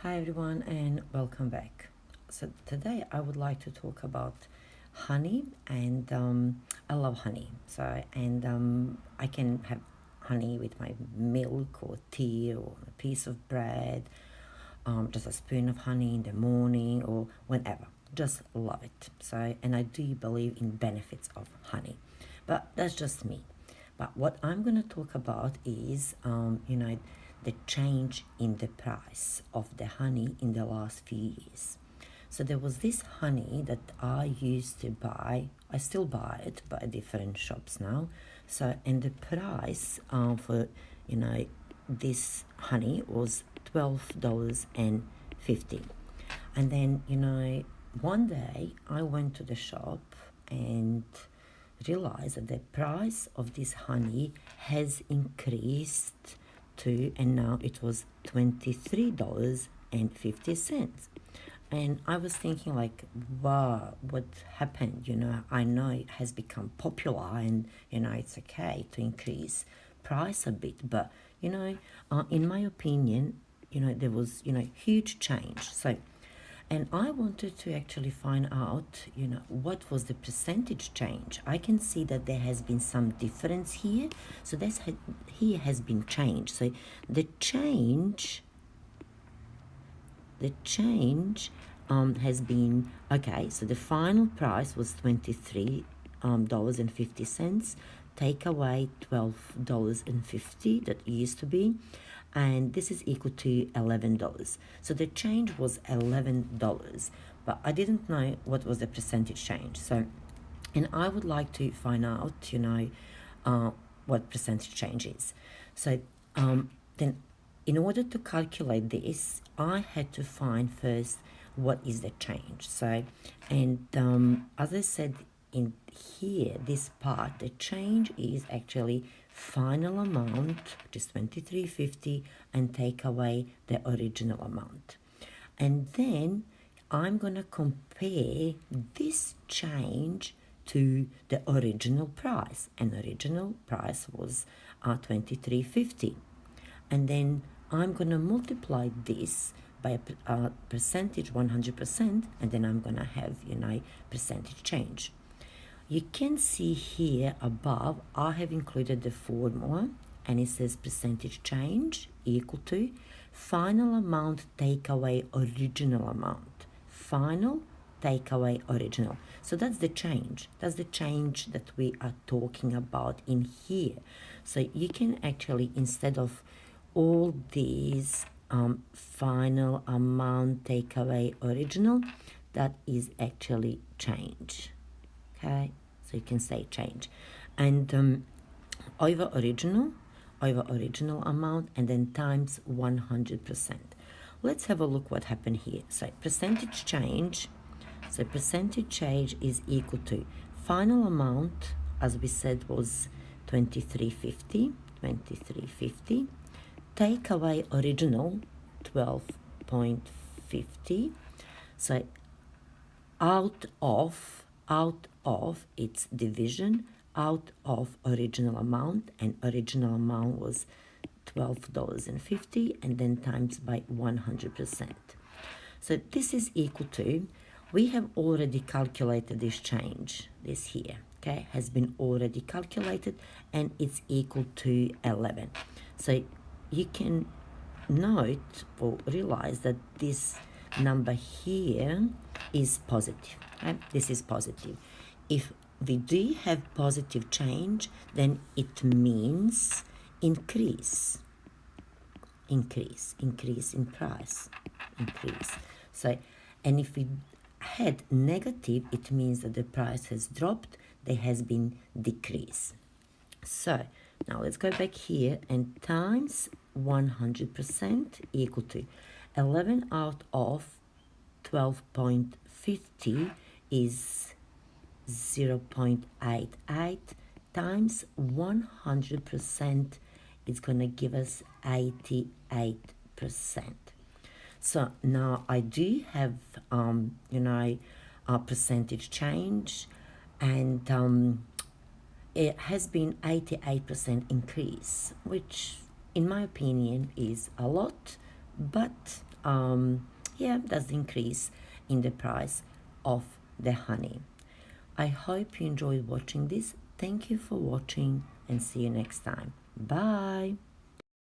Hi everyone and welcome back. So today I would like to talk about honey and I love honey. I can have honey with my milk or tea or a piece of bread, just a spoon of honey in the morning or whenever. Just love it. And I do believe in benefits of honey, but that's just me. But what I'm going to talk about is, the change in the price of the honey in the last few years. So there was this honey that I used to buy. I still buy it, but at different shops now. And the price for this honey was $12.50. And then one day I went to the shop and realized that the price of this honey has increased to, and now it was $23.50. And I was thinking, like, wow, what happened? I know it has become popular and, it's okay to increase price a bit. But, in my opinion, there was, huge change. And I wanted to actually find out, what was the percentage change. I can see that there has been some difference here. So here has been change. So the change has been, okay, so the final price was $23.50, take away $12.50 that it used to be, and this is equal to $11. So the change was $11, but I didn't know what was the percentage change. And I would like to find out, what percentage change is. Then in order to calculate this, I had to find first what is the change. As I said in here, this part, the change is actually final amount, which is $23.50, and take away the original amount. And then I'm going to compare this change to the original price. And the original price was $23.50. And then I'm going to multiply this by a percentage, 100%, and then I'm going to have, percentage change. You can see here above, I have included the formula, and it says percentage change equal to final amount take away original amount. Final take away original. So that's the change. That's the change that we are talking about in here. So you can actually, instead of all these final amount take away original, that is actually change. Okay, so you can say change. And over original amount, and then times 100%. Let's have a look what happened here. So percentage change is equal to final amount, as we said, was 23.50, take away original 12.50. So out of its division, out of original amount, and original amount was $12.50, and then times by 100%. So this is equal to, we have already calculated this change, this here, okay, has been already calculated, and it's equal to 11. So you can note or realize that this number here is positive. Okay? This is positive. If we do have positive change, then it means increase in price, increase. So, and if we had negative, it means that the price has dropped, there has been decrease. So now let's go back here and times 100% equal to 11 out of 12.50 is 0.88 times 100% is going to give us 88%. So now I do have, a percentage change, and it has been 88% increase, which in my opinion is a lot, but yeah, that's the increase in the price of the honey. I hope you enjoyed watching this. Thank you for watching and see you next time. Bye.